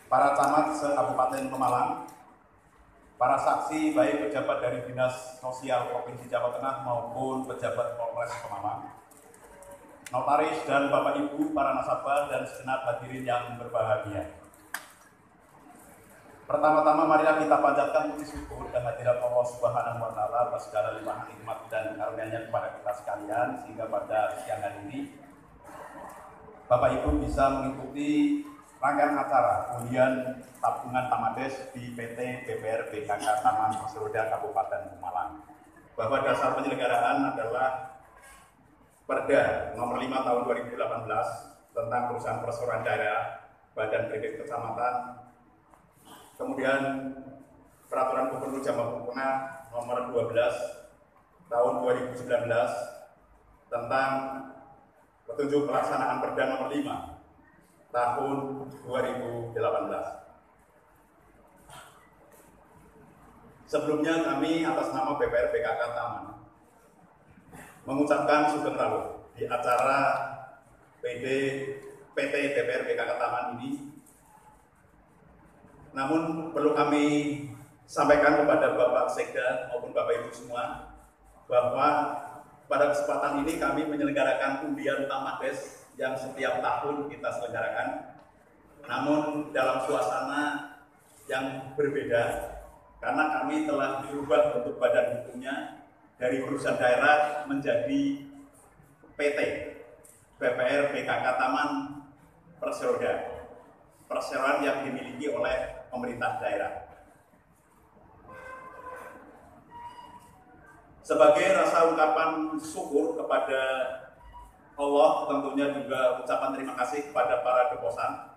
para camat se-Kabupaten Pemalang, para saksi baik pejabat dari Dinas Sosial Provinsi Jawa Tengah maupun pejabat Polres Pemalang, notaris dan Bapak Ibu para nasabah dan segenap hadirin yang berbahagia. Pertama-tama marilah kita panjatkan puji syukur dan hadirat Allah Subhanahu wa taala atas segala limpahan nikmat dan karunia-Nya kepada kita sekalian, sehingga pada siang hari ini Bapak Ibu bisa mengikuti rangkaian acara undian tabungan Tamades di PT BPR BKK Taman Perseroda Kabupaten Pemalang. Bahwa dasar penyelenggaraan adalah Perda Nomor 5 Tahun 2018 tentang Perusahaan Perseroan Daerah, Badan Kredit Kecamatan, kemudian Peraturan Gubernur Jawa Tengah Nomor 12 Tahun 2019 tentang petunjuk pelaksanaan Perda Nomor 5 Tahun 2018. Sebelumnya kami atas nama BPR BKK Taman mengucapkan sugeng rawuh di acara PT BPR BKK Taman ini. Namun perlu kami sampaikan kepada Bapak Sekda maupun Bapak Ibu semua bahwa pada kesempatan ini kami menyelenggarakan undian Tamades yang setiap tahun kita selenggarakan, namun dalam suasana yang berbeda karena kami telah dirubah bentuk badan hukumnya dari perusahaan daerah menjadi PT BPR BKK Taman Perseroda, perseroan yang dimiliki oleh pemerintah daerah. Sebagai rasa ungkapan syukur kepada Allah, tentunya juga ucapan terima kasih kepada para deposan.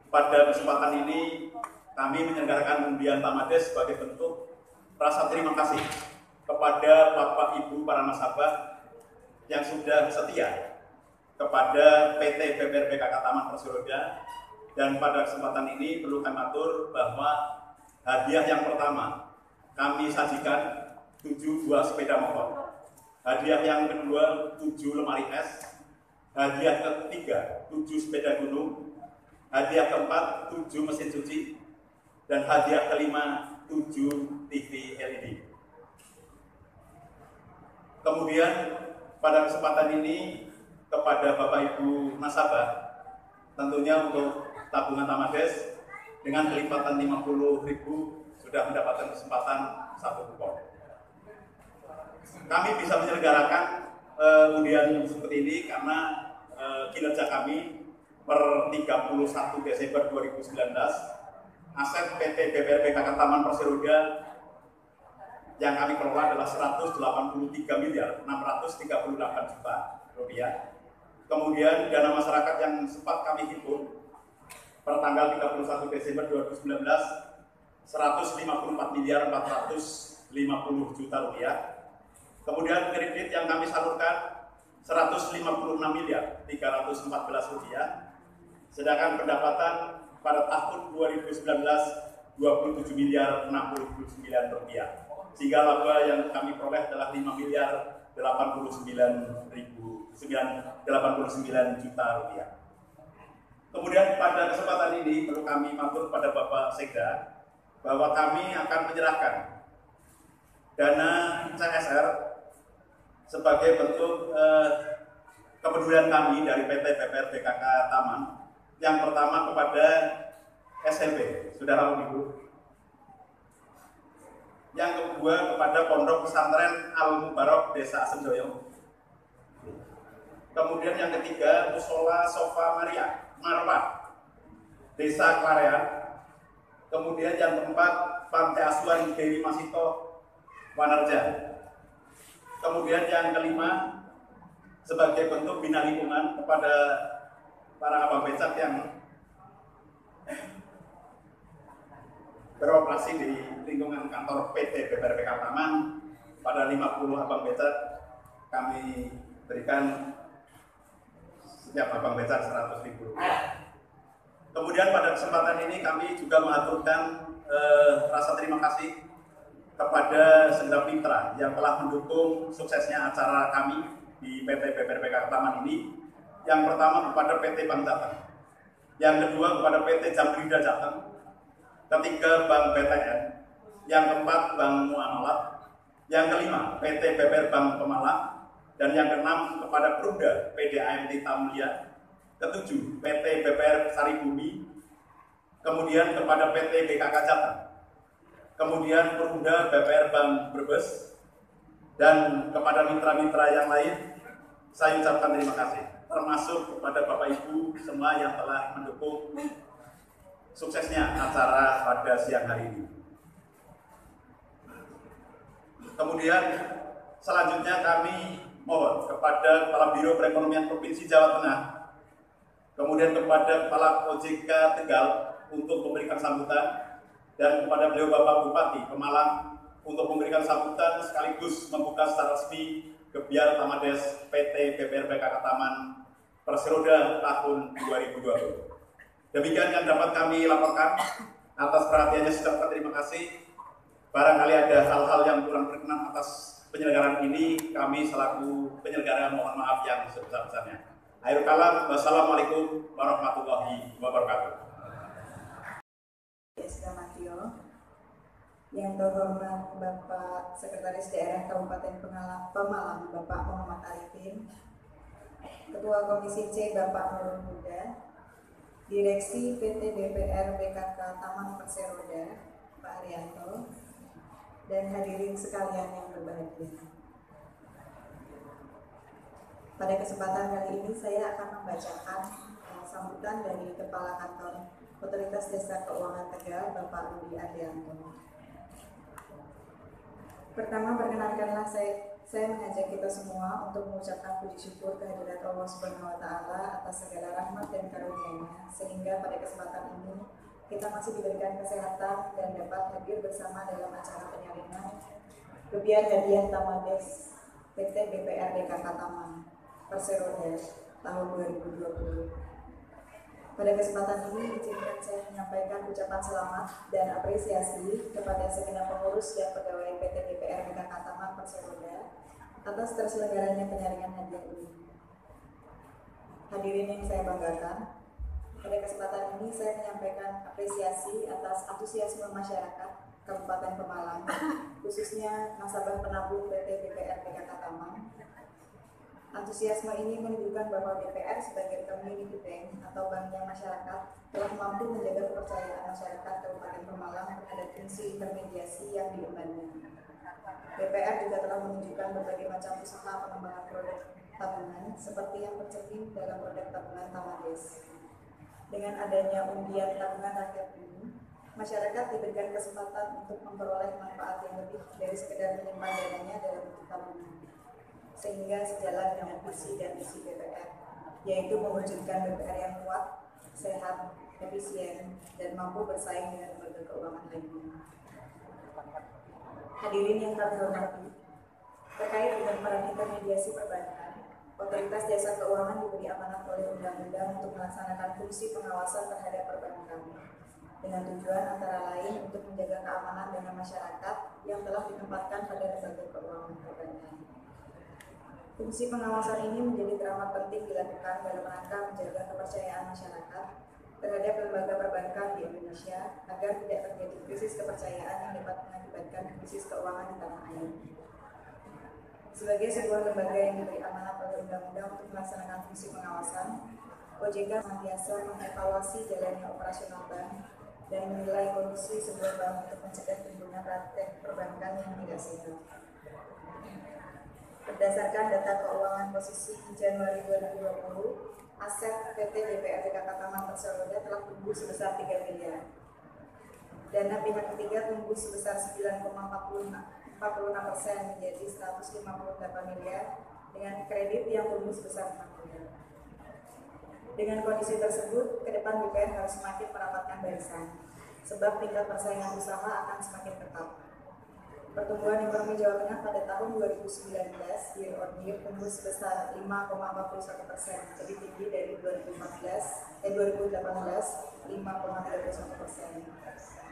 Pada kesempatan ini kami menyelenggarakan undian Tamades sebagai bentuk rasa terima kasih kepada Bapak Ibu para nasabah yang sudah setia kepada PT BPR BKK Taman Perseroda. Dan pada kesempatan ini perlu kami atur bahwa hadiah yang pertama kami sajikan 7 buah sepeda motor, hadiah yang kedua 7 lemari es, hadiah ketiga 7 sepeda gunung, hadiah keempat 7 mesin cuci, dan hadiah kelima 7 TV LED. Kemudian pada kesempatan ini kepada Bapak Ibu nasabah, tentunya untuk tabungan Tamades dengan kelipatan 50.000 sudah mendapatkan kesempatan 1 kupon. Kami bisa menyelenggarakan undian seperti ini karena kinerja kami per 31 Desember 2019 aset PT BPR BKK Taman Perseroda yang kami kelola adalah 183.638 juta rupiah. Kemudian dana masyarakat yang sempat kami himpun per tanggal 31 Desember 2019 154.450 juta rupiah. Kemudian kredit yang kami salurkan 156.314 rupiah. Sedangkan pendapatan pada tahun 2019 27.069 rupiah. Sehingga laba yang kami peroleh adalah 5.089 juta rupiah. Kemudian pada kesempatan ini perlu kami matur pada Bapak Sekda bahwa kami akan menyerahkan dana CSR sebagai bentuk kepedulian kami dari PT BPR BKK Taman. Yang pertama kepada SMP, Saudara Ibu. Yang kedua kepada Pondok Pesantren Al Mubarok Desa Asemjoyo. Kemudian yang ketiga Musola Sofa Maria Marwah Desa Klarean. Kemudian yang keempat Pantai Asuhan Dewi Masito Wanarja. Kemudian yang kelima sebagai bentuk bina lingkungan kepada para abang becak yang beroperasi di lingkungan kantor PT BPR BKK Taman. Pada 50 abang becak kami berikan setiap abang becak 100.000 rupiah. Kemudian pada kesempatan ini kami juga mengaturkan rasa terima kasih kepada segenap mitra yang telah mendukung suksesnya acara kami di PT BPR BKK Taman ini. Yang pertama kepada PT Bank Jateng yang kedua kepada PT Jamrida Jateng, ketiga Bank BTN, yang keempat Bank Muamalat, yang kelima PT BPR Bank Pemalang, dan yang keenam kepada Perumda PD AMT Tamlia, ketujuh PT BPR Saribumi, kemudian kepada PT BKK Jateng, kemudian Perumda BPR Bank Brebes, dan kepada mitra-mitra yang lain saya ucapkan terima kasih, termasuk kepada Bapak Ibu semua yang telah mendukung suksesnya acara pada siang hari ini. Kemudian selanjutnya kami mohon kepada Kepala Biro Perekonomian Provinsi Jawa Tengah, kemudian kepada Kepala OJK Tegal untuk memberikan sambutan, dan kepada beliau Bapak Bupati Pemalang untuk memberikan sambutan sekaligus membuka secara resmi Gebiar Tamades PT BPR BKK Taman Perseroda tahun 2020. Demikian yang dapat kami laporkan. Atas perhatiannya sudah terima kasih. Barangkali ada hal-hal yang kurang berkenan atas penyelenggaraan ini, kami selaku penyelenggara mohon maaf yang sebesar-besarnya. Akhirul kalam, wassalamualaikum warahmatullahi wabarakatuh. Yang terhormat Bapak Sekretaris Daerah Kabupaten Pemalang, Bapak Muhammad Arifin, Ketua Komisi C Bapak Nurul Huda, Direksi PT BPR BKK Taman Perseroda Pak Haryanto, dan hadirin sekalian yang berbahagia. Pada kesempatan kali ini saya akan membacakan sambutan dari Kepala Kantor Otoritas Jasa Keuangan Tegal Bapak Rudi Arianto. Pertama, perkenankanlah saya mengajak kita semua untuk mengucapkan puji syukur kehadirat Allah Subhanahu wa Ta'ala atas segala rahmat dan karunia-Nya, sehingga pada kesempatan ini kita masih diberikan kesehatan dan dapat hadir bersama dalam acara penyaringan Gebiar Hadiah Tamades PT BPR BKK Taman Perseroda tahun 2020. Pada kesempatan ini, izinkan saya menyampaikan ucapan selamat dan apresiasi kepada segenap pengurus dan pegawai PT BPR BKK Taman Perseroda atas terselenggaranya penyaringan hadiah ini. Hadirin yang saya banggakan, pada kesempatan ini saya menyampaikan apresiasi atas antusiasme masyarakat Kabupaten Pemalang, khususnya nasabah penabung PT BPR BKK Taman. Antusiasme ini menunjukkan bahwa BPR sebagai community bank atau banknya masyarakat telah mampu menjaga kepercayaan masyarakat Kabupaten Pemalang terhadap fungsi intermediasi yang diembannya. BPR juga telah menunjukkan berbagai macam usaha pengembangan produk tabungan seperti yang tercermin dalam produk tabungan Tamades. Dengan adanya undian tabungan rakyat ini, masyarakat diberikan kesempatan untuk memperoleh manfaat yang lebih dari sekedar menyimpan dananya dalam bentuk tabungan, sehingga sejalan dengan visi dan misi BPR, yaitu mewujudkan BPR yang kuat, sehat, efisien, dan mampu bersaing dengan lembaga keuangan lainnya. Hadirin yang kami hormati, terkait dengan peran intermediasi perbankan, Otoritas Jasa Keuangan diberi amanat oleh Undang-Undang untuk melaksanakan fungsi pengawasan terhadap perbankan, dengan tujuan antara lain untuk menjaga keamanan dana masyarakat yang telah ditempatkan pada lembaga keuangan perbankan. Fungsi pengawasan ini menjadi teramat penting dilakukan dalam rangka menjaga kepercayaan masyarakat terhadap lembaga perbankan di Indonesia agar tidak terjadi krisis kepercayaan yang dapat mengakibatkan krisis keuangan di tanah air. Sebagai sebuah lembaga yang diberi amanat oleh undang-undang untuk melaksanakan fungsi pengawasan, OJK senantiasa mengevaluasi jalannya operasional bank dan menilai kondisi sebuah bank untuk mencegah timbulan praktek perbankan yang tidak sehat. Berdasarkan data keuangan posisi Januari 2020, aset PT BPR BKK Taman Perseroda telah tumbuh sebesar 3 miliar. Dana pihak ketiga tumbuh sebesar 9,46% menjadi 158 miliar dengan kredit yang tumbuh sebesar 6 miliar. Dengan kondisi tersebut, ke depan BPR harus semakin merapatkan barisan, sebab tingkat persaingan usaha akan semakin ketat. Pertumbuhan ekonomi Jawa Tengah pada tahun 2019 year on year tumbuh sebesar 5,41%, lebih tinggi dari 2018 5,31%.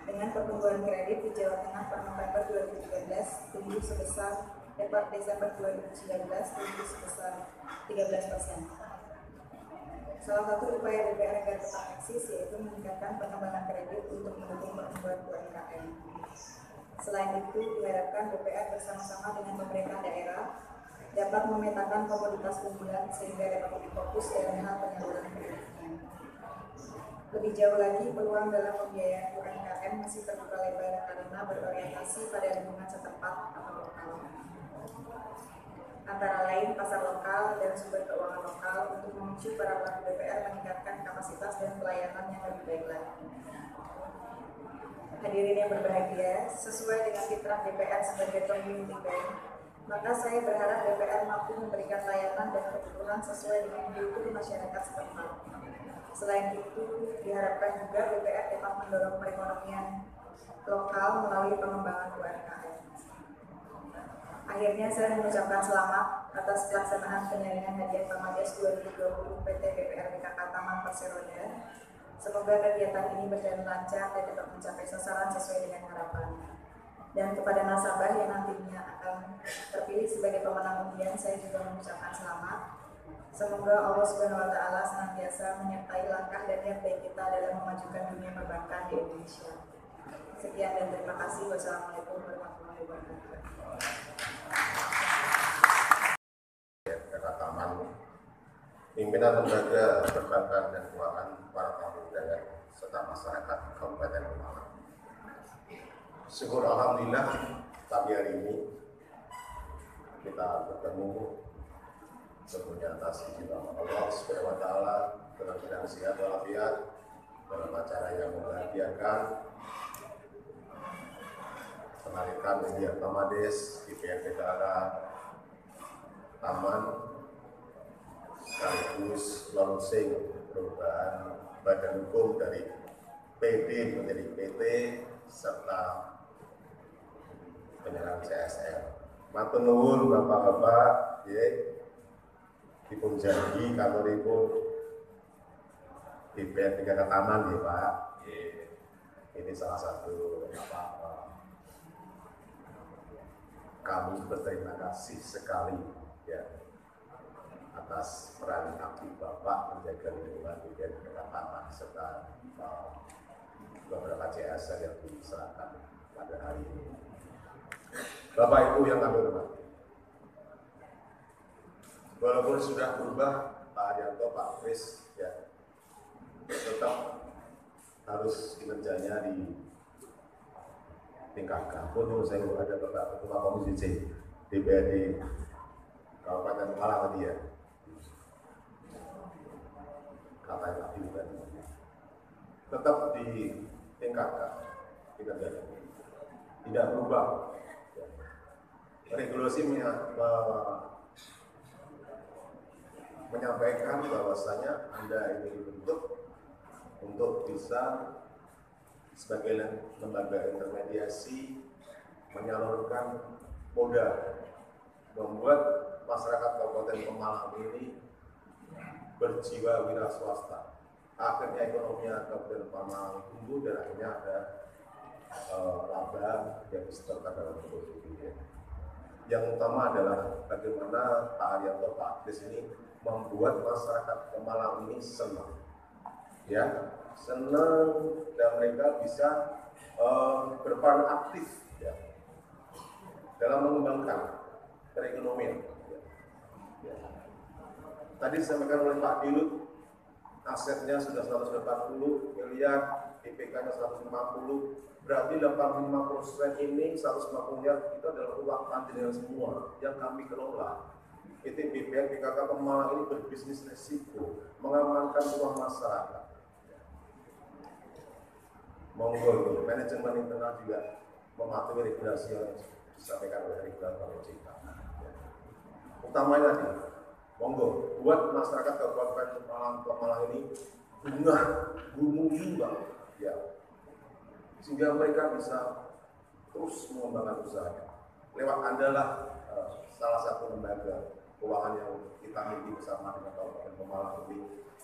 Dengan pertumbuhan kredit di Jawa Tengah per November 2013 tumbuh sebesar per Desember 2019 tumbuh sebesar 13%. Salah satu upaya DPR agar tetap eksis yaitu meningkatkan pengembangan kredit untuk mendukung pertumbuhan UMKM. Selain itu, diharapkan DPR bersama-sama dengan pemerintah daerah dapat memetakan komoditas unggulan sehingga dapat lebih fokus dalam hal penyaluran kreditnya. Lebih jauh lagi, peluang dalam pembiayaan UMKM masih terbuka lebar karena berorientasi pada lingkungan setempat atau lokal. Antara lain pasar lokal dan sumber keuangan lokal untuk memicu para pelaku DPR meningkatkan kapasitas dan pelayanan yang lebih baik lagi. Hadirin yang berbahagia, sesuai dengan fitrah DPR sebagai community bank, maka saya berharap DPR mampu memberikan layanan dan kebutuhan sesuai dengan kultur masyarakat setempat. Selain itu, diharapkan juga DPR dapat mendorong perekonomian lokal melalui pengembangan UMKM. Akhirnya saya mengucapkan selamat atas pelaksanaan penyaringan hadiah Kamades 2020 PT BPRBK Taman Perseroda. Semoga kegiatan ini berjalan lancar dan dapat mencapai sasaran sesuai dengan harapan. Dan kepada nasabah yang nantinya akan terpilih sebagai pemenang undian, saya juga mengucapkan selamat. Semoga Allah Subhanahu wa Ta'ala senantiasa menyertai langkah dan niat baik kita dalam memajukan dunia perbankan di Indonesia. Sekian dan terima kasih. Wassalamualaikum warahmatullahi wabarakatuh. Taman, pimpinan lembaga perbankan dan keuangan, para tamu undangan serta masyarakat Kabupaten Pemalang. Syukur alhamdulillah pagi hari ini kita bertemu tentunya atas izin Allah Subhanahu wa Ta'ala dalam keadaan sehat walafiat dalam acara yang membahagiakan penarikan hadiah Kamades di BPRBK Taman sekaligus launching perubahan badan hukum dari PD menjadi PT serta penyerahan CSR. Matur nuwun Bapak-bapak, dipun janji kantoripun di BPRBK Taman ya Pak. Ini salah satu kami berterima kasih sekali ya atas peran aktif Bapak menjaga lingkungan di BPRBK Taman serta beberapa CSR yang diserahkan pada hari ini. Bapak Ibu yang kami hormati, walaupun sudah berubah Pak Haryanto, Pak Kris ya, tetap harus kinerjanya ditingkatkan. Pun saya ada Bapak Ketua Komisi C DPRD Kabupaten Pemalang tadi ya, katanya tadi bukan, tetap ditingkatkan kinerjanya, tidak berubah. Regulasi menyampaikan bahwasanya Anda ini dibentuk untuk bisa sebagai lembaga intermediasi menyalurkan modal, membuat masyarakat Kabupaten Pemalang ini berjiwa wira swasta. Akhirnya ekonomi Kabupaten Pemalang tumbuh dan akhirnya ada laba yang disetorkan dalam bentuk dividen. Yang utama adalah bagaimana Pak Haryanto, Pak Kris ini membuat masyarakat Pemalang ini senang, ya, senang dan mereka bisa berperan aktif ya, dalam mengembangkan perekonomian. Ya. Tadi disampaikan oleh Pak Dirut, asetnya sudah 140 miliar, IPK-nya 150. Berarti 85% ini 150 miliar itu adalah uang pantilan semua yang kami kelola. Itu BPRBK Pemalang ini berbisnis risiko, mengamankan uang masyarakat. Monggo, manajemen internal juga mematuhi regulasi yang disampaikan oleh regulator OJK. Utamanya tadi, monggo buat masyarakat Kabupaten Pemalang ini bunga juga, ya, sehingga mereka bisa terus mengembangkan usahanya. Lewat Anda lah salah satu lembaga keuangan yang kita miliki bersama dengan Kabupaten Pemalang ini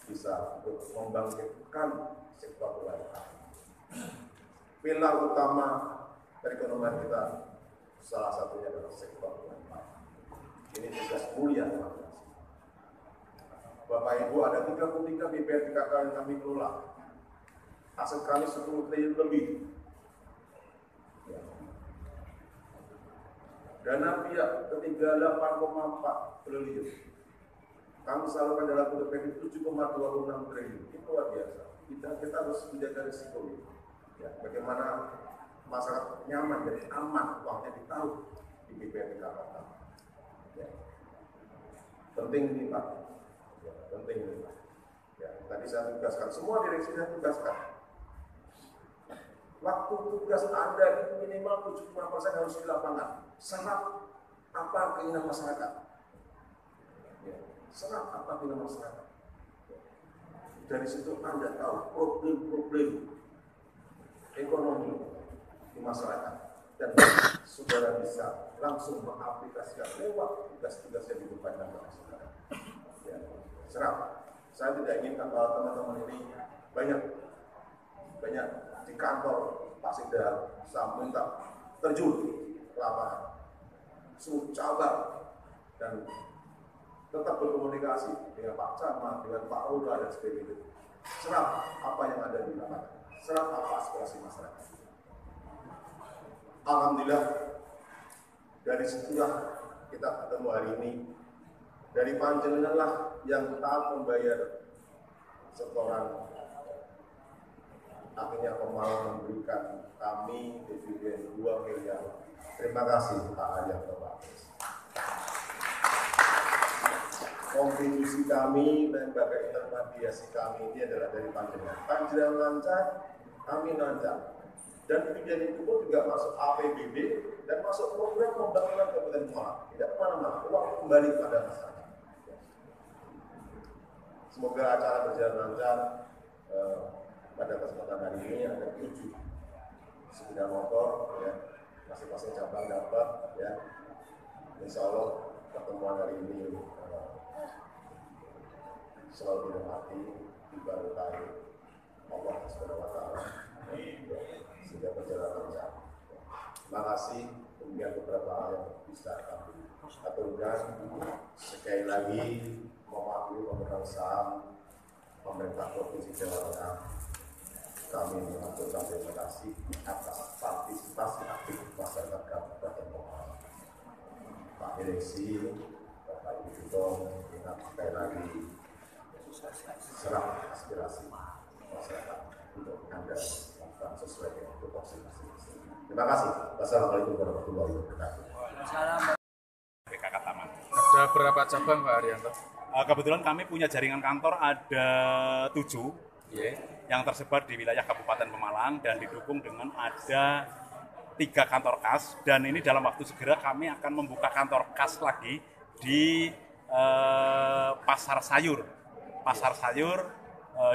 bisa untuk membangkitkan sektor UMKM. Pilar utama perekonomian kita salah satunya adalah sektor UMKM. Ini tugas mulia. Bapak Ibu, ada 33 BPRPKK yang kami kelola. Aset kami 10 triliun lebih. Ya. Dana pihak ketiga 8,4 triliun. Kami salurkan dalam bentuk kredit 7,26 triliun. Itu luar biasa. Kita harus menjaga risiko. Ya, bagaimana masyarakat nyaman dan aman uangnya ditaruh di BPRPKK. Ya. Penting ini Pak. Ya, penting ini Pak. Ya, tadi saya tugaskan, semua direksi saya tugaskan. Waktu tugas Anda itu minimal 75% harus di lapangan. Serap apa keinginan masyarakat. Ya, serap apa keinginan masyarakat. Dari situ Anda tahu problem-problem ekonomi di masyarakat dan saudara bisa langsung mengaplikasikan lewat tugas-tugas yang dibebankan kepada masyarakat. Ya, serap. Saya tidak ingin teman-teman ini banyak di kantor Pak Sekda, saya minta terjun ke lapangan, coba dan tetap berkomunikasi dengan Pak Camat, dengan Pak Lurah dan sebagainya. Serap apa yang ada di lapangan, serap apa aspirasi masyarakat. Alhamdulillah, dari situlah kita ketemu hari ini. Dari panjenengan lah yang taat membayar setoran. Akhirnya Pemalang memberikan kami dividen 2 miliar. Terima kasih Pak Haryanto Pak. Kontribusi kami, lembaga intermediasi kami ini adalah dari panjenengan. Panjenengan lancar, kami lancar. Dan dividen itu pun juga masuk APBD dan masuk program pembangunan Kabupaten Pemalang. Tidak kemana-mana, uang kembali kepada masyarakat. Semoga acara berjalan lancar. Pada kesempatan hari ini ada 7 sepeda motor, ya, masing-masing cabang dapat, ya. Insya Allah pertemuan hari ini selalu dirahmati, diberkahi Allah Subhanahu wa Ta'ala, sehingga berjalan lancar. Terima kasih. Kemudian beberapa hal yang bisa kami aturkan. Sekali lagi mewakili pemegang saham pemerintah Provinsi Jawa Tengah, kami mengaturkan terima kasih atas partisipasi aktif masyarakat Kabupaten Pemalang. Pak Direksi, Bapak Ibu Ketua, kita sekali lagi serap aspirasi masyarakat untuk Anda lakukan sesuai dengan tupoksi masing-masing. Terima kasih. Wassalamualaikum warahmatullahi wabarakatuh. PKK Taman. Ada berapa cabang Pak Haryanto? Kebetulan kami punya jaringan kantor ada 7, yang tersebar di wilayah Kabupaten Pemalang dan didukung dengan ada 3 kantor kas, dan ini dalam waktu segera kami akan membuka kantor kas lagi di Pasar Sayur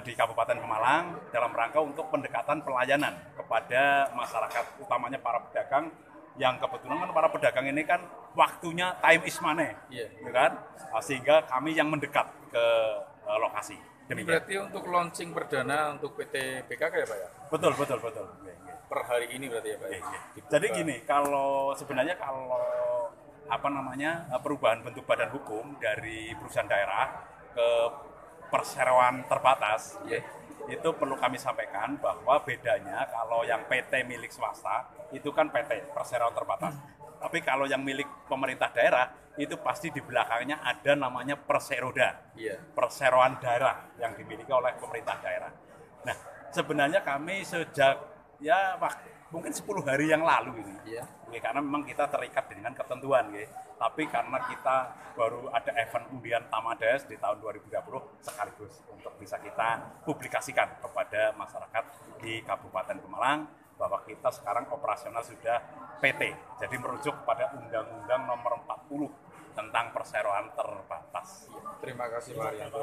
di Kabupaten Pemalang dalam rangka untuk pendekatan pelayanan kepada masyarakat, utamanya para pedagang yang kebetulan kan para pedagang ini kan waktunya time is money, kan? Sehingga kami yang mendekat ke lokasi. Ini berarti untuk launching perdana untuk PT BKK ya Pak ya? Betul. Per hari ini berarti ya Pak ya? Jadi gini, kalau perubahan bentuk badan hukum dari perusahaan daerah ke perseroan terbatas, itu perlu kami sampaikan bahwa bedanya kalau yang PT milik swasta itu kan PT perseroan terbatas. Tapi kalau yang milik pemerintah daerah itu pasti di belakangnya ada namanya perseroda, perseroan daerah yang dimiliki oleh pemerintah daerah. Nah, sebenarnya kami sejak mungkin 10 hari yang lalu ini, karena memang kita terikat dengan ketentuan, tapi karena kita baru ada event undian Tamades di tahun 2020 sekaligus untuk bisa kita publikasikan kepada masyarakat di Kabupaten Pemalang bahwa kita sekarang operasional sudah PT, jadi merujuk pada Undang-Undang Nomor 40 tentang perseroan terbatas. Terima kasih Pak Haryanto.